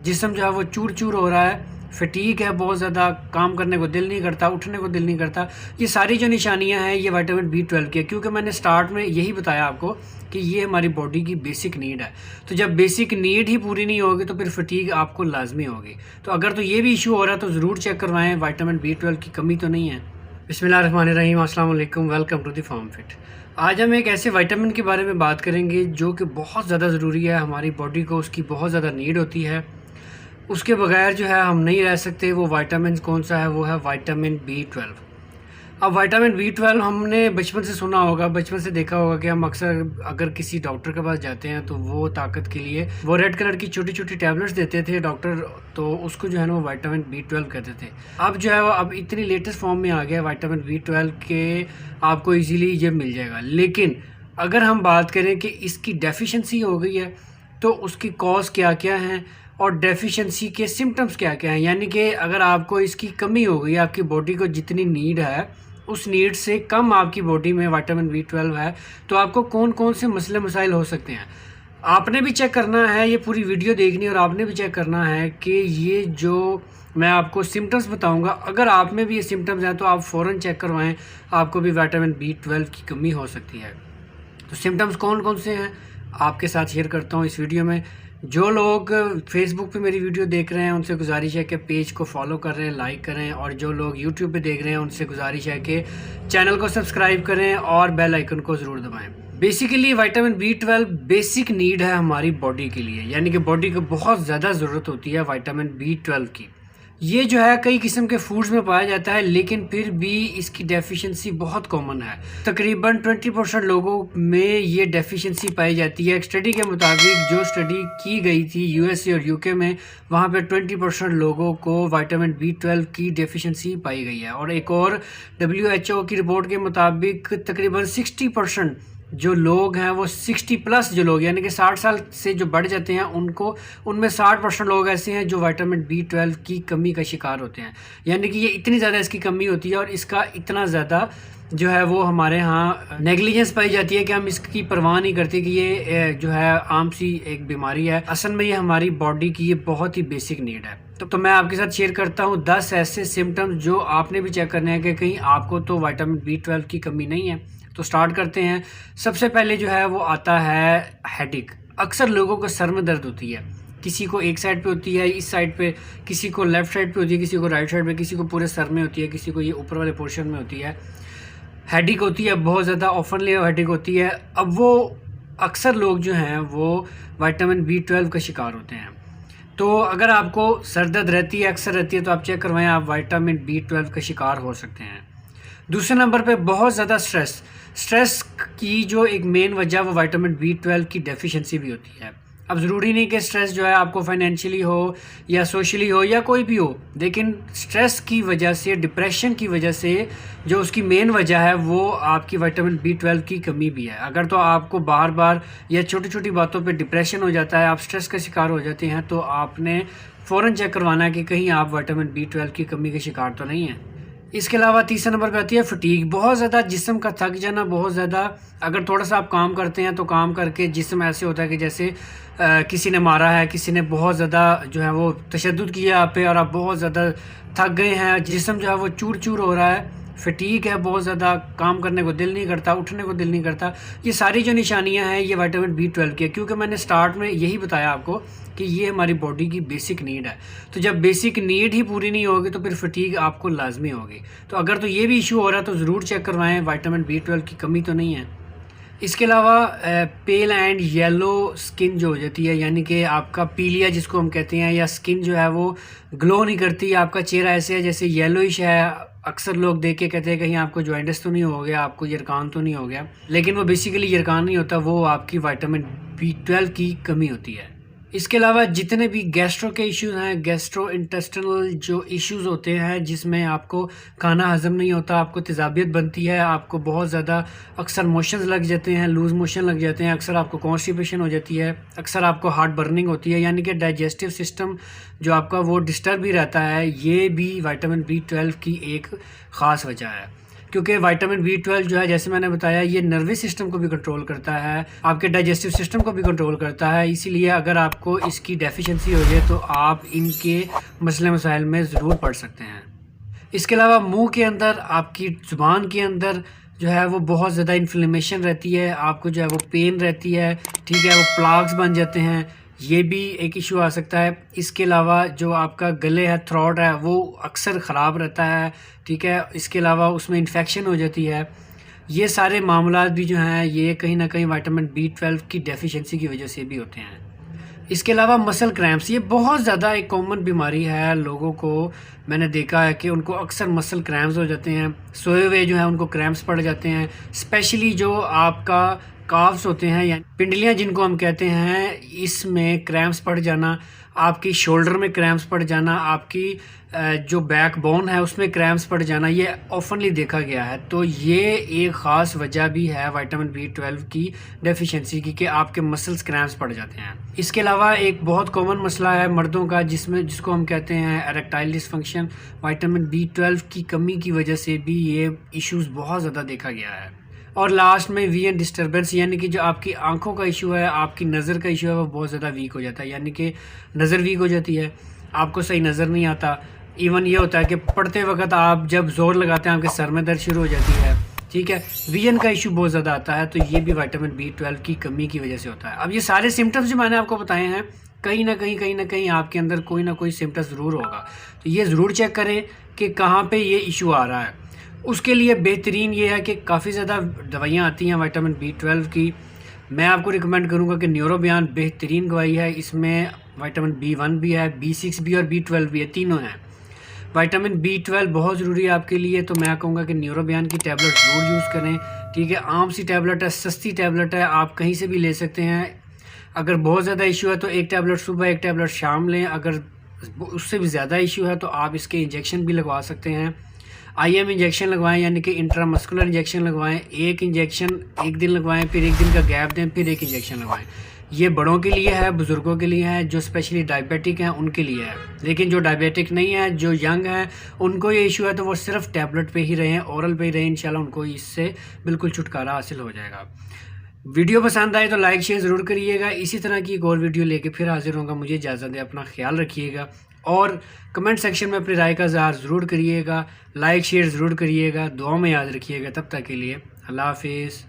जिस्म जो है वो चूर चूर हो रहा है, फटीग है, बहुत ज़्यादा काम करने को दिल नहीं करता, उठने को दिल नहीं करता। ये सारी जो निशानियां हैं ये विटामिन B12 की है, क्योंकि मैंने स्टार्ट में यही बताया आपको कि ये हमारी बॉडी की बेसिक नीड है। तो जब बेसिक नीड ही पूरी नहीं होगी तो फिर फटीग आपको लाजमी होगी। तो अगर तो ये भी इशू हो रहा है तो ज़रूर चेक करवाएं, विटामिन B12 की कमी तो नहीं है। बिस्मिल्लाहिर्रहमानिर्रहीम, अस्सलाम वालेकुम, welcome to the farm fit. आज हम एक ऐसे विटामिन के बारे में बात करेंगे जो कि बहुत ज़्यादा ज़रूरी है, हमारी बॉडी को उसकी बहुत ज़्यादा नीड होती है, उसके बगैर जो है हम नहीं रह सकते। वो विटामिन कौन सा है? वो है विटामिन B12। अब विटामिन B12 हमने बचपन से सुना होगा, बचपन से देखा होगा कि हम अक्सर अगर किसी डॉक्टर के पास जाते हैं तो वो ताकत के लिए वो रेड कलर की छोटी छोटी टैबलेट्स देते थे डॉक्टर, तो उसको जो है ना वो विटामिन B12 कहते थे। अब जो है वो अब इतनी लेटेस्ट फॉर्म में आ गया विटामिन B12 के आपको इजीली ये मिल जाएगा। लेकिन अगर हम बात करें कि इसकी डेफिशिएंसी हो गई है तो उसकी कॉज क्या क्या हैं और डेफिशिएंसी के सिम्टम्स क्या क्या हैं, यानी कि अगर आपको इसकी कमी हो गई, आपकी बॉडी को जितनी नीड है उस नीड से कम आपकी बॉडी में विटामिन B12 है, तो आपको कौन कौन से मसले मसाइल हो सकते हैं। आपने भी चेक करना है, ये पूरी वीडियो देखनी है और आपने भी चेक करना है कि ये जो मैं आपको सिम्टम्स बताऊंगा, अगर आप में भी ये सिम्टम्स हैं तो आप फ़ौरन चेक करवाएं, आपको भी विटामिन B12 की कमी हो सकती है। तो सिम्टम्स कौन कौन से हैं आपके साथ शेयर करता हूँ इस वीडियो में। जो लोग फेसबुक पे मेरी वीडियो देख रहे हैं उनसे गुजारिश है कि पेज को फॉलो कर रहे हैं, लाइक करें, और जो लोग यूट्यूब पे देख रहे हैं उनसे गुजारिश है कि चैनल को सब्सक्राइब करें और बेल आइकन को ज़रूर दबाएं। Basically vitamin B12 basic need है हमारी बॉडी के लिए, यानी कि बॉडी को बहुत ज़्यादा ज़रूरत होती है विटामिन B12 की। ये जो है कई किस्म के फूड्स में पाया जाता है, लेकिन फिर भी इसकी डेफिशिएंसी बहुत कॉमन है। तकरीबन 20% लोगों में ये डेफिशिएंसी पाई जाती है। एक स्टडी के मुताबिक, जो स्टडी की गई थी USA और UK में, वहाँ पे 20% लोगों को विटामिन B12 की डेफिशिएंसी पाई गई है। और एक और WHO की रिपोर्ट के मुताबिक तकरीबन 60% जो लोग हैं वो 60 प्लस जो लोग, यानी कि 60 साल से जो बढ़ जाते हैं उनको, उनमें 60% लोग ऐसे हैं जो विटामिन B12 की कमी का शिकार होते हैं। यानी कि ये इतनी ज़्यादा इसकी कमी होती है और इसका इतना ज़्यादा जो है वो हमारे यहाँ नेग्लिजेंस पाई जाती है कि हम इसकी परवाह नहीं करते कि ये जो है आम सी एक बीमारी है। असल में ये हमारी बॉडी की ये बहुत ही बेसिक नीड है। तो मैं आपके साथ शेयर करता हूँ 10 ऐसे सिम्टम्स जो आपने भी चेक करने हैं कि कहीं आपको तो विटामिन B12 की कमी नहीं है। तो स्टार्ट करते हैं। सबसे पहले जो है वो आता है हेडेक। अक्सर लोगों को सर में दर्द होती है, किसी को एक साइड पे होती है, इस साइड पे, किसी को लेफ़्ट साइड पे होती है, किसी को राइट साइड पे, किसी को पूरे सर में होती है, किसी को ये ऊपर वाले पोर्शन में होती है। हेडेक होती है, बहुत ज़्यादा ऑफनली हेडेक होती है। अब वो अक्सर लोग जो हैं वो विटामिन B12 का शिकार होते हैं। तो अगर आपको सर दर्द रहती है, अक्सर रहती है, तो आप चेक करवाएं, आप विटामिन B12 का शिकार हो सकते हैं। दूसरे नंबर पे बहुत ज़्यादा स्ट्रेस की जो एक मेन वजह वो विटामिन B12 की डेफिशिएंसी भी होती है। अब ज़रूरी नहीं कि स्ट्रेस जो है आपको फाइनेंशियली हो या सोशली हो या कोई भी हो, लेकिन स्ट्रेस की वजह से, डिप्रेशन की वजह से जो उसकी मेन वजह है वो आपकी विटामिन B12 की कमी भी है। अगर तो आपको बार बार या छोटी छोटी बातों पे डिप्रेशन हो जाता है, आप स्ट्रेस का शिकार हो जाते हैं, तो आपने फ़ौरन चेक करवाना है कि कहीं आप विटामिन B12 की कमी के शिकार तो नहीं हैं। इसके अलावा तीसरे नंबर पे आती है फटीग। बहुत ज़्यादा जिस्म का थक जाना, बहुत ज़्यादा अगर थोड़ा सा आप काम करते हैं तो काम करके जिस्म ऐसे होता है कि जैसे किसी ने मारा है, किसी ने बहुत ज़्यादा जो है वो तशद्दुद किया आप पे और आप बहुत ज़्यादा थक गए हैं, जिस्म जो है वो चूर चूर हो रहा है, फटीग है, बहुत ज़्यादा काम करने को दिल नहीं करता, उठने को दिल नहीं करता। ये सारी जो निशानियां हैं ये विटामिन B12 की है, क्योंकि मैंने स्टार्ट में यही बताया आपको कि ये हमारी बॉडी की बेसिक नीड है। तो जब बेसिक नीड ही पूरी नहीं होगी तो फिर फटीग आपको लाजमी होगी। तो अगर तो ये भी इशू हो रहा है तो ज़रूर चेक करवाएं, विटामिन B12 की कमी तो नहीं है। इसके अलावा पेल एंड येलो स्किन जो हो जाती है, यानी कि आपका पीलिया जिसको हम कहते हैं, या स्किन जो है वो ग्लो नहीं करती, आपका चेहरा ऐसे है जैसे येलोइश है। अक्सर लोग देख के कहते हैं कहीं आपको जॉइंटिस तो नहीं हो गया, आपको यरकान तो नहीं हो गया, लेकिन वो बेसिकली यरकान नहीं होता, वो आपकी विटामिन B12 की कमी होती है। इसके अलावा जितने भी गैस्ट्रो के इश्यूज हैं, गैस्ट्रो इंटेस्टिनल जो इश्यूज होते हैं जिसमें आपको खाना हजम नहीं होता, आपको तेज़ाबियत बनती है, आपको बहुत ज़्यादा अक्सर मोशंस लग जाते हैं, लूज़ मोशन लग जाते हैं, अक्सर आपको कॉन्स्टिपेशन हो जाती है, अक्सर आपको हार्ट बर्निंग होती है, यानी कि डाइजेस्टिव सिस्टम जो आपका वो डिस्टर्ब भी रहता है, ये भी विटामिन B12 की एक ख़ास वजह है। क्योंकि विटामिन B12 जो है, जैसे मैंने बताया, ये नर्वस सिस्टम को भी कंट्रोल करता है, आपके डाइजेस्टिव सिस्टम को भी कंट्रोल करता है। इसीलिए अगर आपको इसकी डेफिशिएंसी हो जाए तो आप इनके मसले मसाइल में ज़रूर पड़ सकते हैं। इसके अलावा मुंह के अंदर, आपकी ज़ुबान के अंदर जो है वो बहुत ज़्यादा इन्फ्लेमेशन रहती है, आपको जो है वो पेन रहती है, ठीक है, वो प्लाग्स बन जाते हैं, ये भी एक इशू आ सकता है। इसके अलावा जो आपका गले है, थ्रोट है, वो अक्सर ख़राब रहता है, ठीक है। इसके अलावा उसमें इन्फेक्शन हो जाती है। ये सारे मामलात भी जो हैं ये कहीं ना कहीं विटामिन B12 की डेफिशिएंसी की वजह से भी होते हैं। इसके अलावा मसल क्रैम्प्स, ये बहुत ज़्यादा एक कॉमन बीमारी है लोगों को। मैंने देखा है कि उनको अक्सर मसल क्रैम्प्स हो जाते हैं, सोए हुए जो है उनको क्रैम्प्स पड़ जाते हैं। स्पेशली जो आपका काफ्स होते हैं या पिंडलियाँ जिनको हम कहते हैं, इसमें क्रैम्प्स पड़ जाना, आपकी शोल्डर में क्रैम्प्स पड़ जाना, आपकी जो बैक बोन है उसमें क्रैम्प्स पड़ जाना, ये ऑफनली देखा गया है। तो ये एक ख़ास वजह भी है विटामिन B12 की डेफिशिएंसी की, कि आपके मसल्स क्रैम्प्स पड़ जाते हैं। इसके अलावा एक बहुत कॉमन मसला है मर्दों का, जिसको हम कहते हैं इरेक्टाइल डिसफंक्शन। विटामिन B12 की कमी की वजह से भी ये इश्यूज़ बहुत ज़्यादा देखा गया है। और लास्ट में विजन डिस्टर्बेंस, यानी कि जो आपकी आंखों का इशू है, आपकी नज़र का इशू है, वो बहुत ज़्यादा वीक हो जाता है, यानी कि नज़र वीक हो जाती है, आपको सही नज़र नहीं आता। इवन ये होता है कि पढ़ते वक्त आप जब ज़ोर लगाते हैं आपके सर में दर्द शुरू हो जाती है, ठीक है। विजन का इशू बहुत ज़्यादा आता है, तो ये भी विटामिन B12 की कमी की वजह से होता है। अब ये सारे सिम्टम्स जो मैंने आपको बताए हैं, कहीं ना कहीं आपके अंदर कोई ना कोई सिम्टम ज़रूर होगा। तो ये ज़रूर चेक करें कि कहाँ पे ये इशू आ रहा है। उसके लिए बेहतरीन ये है कि काफ़ी ज़्यादा दवाइयाँ आती हैं विटामिन B12 की। मैं आपको रिकमेंड करूँगा कि न्यूरोबियान बेहतरीन दवाई है। इसमें विटामिन B1 भी है, B6 भी और B12 भी है, तीनों हैं। विटामिन B12 बहुत ज़रूरी है आपके लिए, तो मैं कहूँगा कि न्यूरोबियान की टैबलेट ज़रूर यूज़ करें, ठीक है। आम सी टैबलेट है, सस्ती टैबलेट है, आप कहीं से भी ले सकते हैं। अगर बहुत ज़्यादा इशू है तो एक टैबलेट सुबह, एक टैबलेट शाम लें। अगर उससे भी ज़्यादा इशू है तो आप इसके इंजेक्शन भी लगवा सकते हैं। IM इंजेक्शन लगवाएं, यानी कि इंट्रामस्कुलर इंजेक्शन लगवाएं। एक इंजेक्शन एक दिन लगवाएं, फिर एक दिन का गैप दें, फिर एक इंजेक्शन लगवाएं। ये बड़ों के लिए है, बुज़ुर्गों के लिए है, जो स्पेशली डायबिटिक हैं उनके लिए है। लेकिन जो डायबिटिक नहीं है, जो यंग हैं, उनको ये इशू है तो वो सिर्फ टैबलेट पे ही रहें, ओरल पे ही रहें। इंशाल्लाह उनको इससे बिल्कुल छुटकारा हासिल हो जाएगा। वीडियो पसंद आए तो लाइक शेयर ज़रूर करिएगा। इसी तरह की एक और वीडियो लेके फिर हाजिर होगा। मुझे इजाज़त दें, अपना ख्याल रखिएगा और कमेंट सेक्शन में अपनी राय का इज़हार ज़रूर करिएगा। लाइक शेयर ज़रूर करिएगा, दुआ में याद रखिएगा। तब तक के लिए अल्लाह हाफिज़।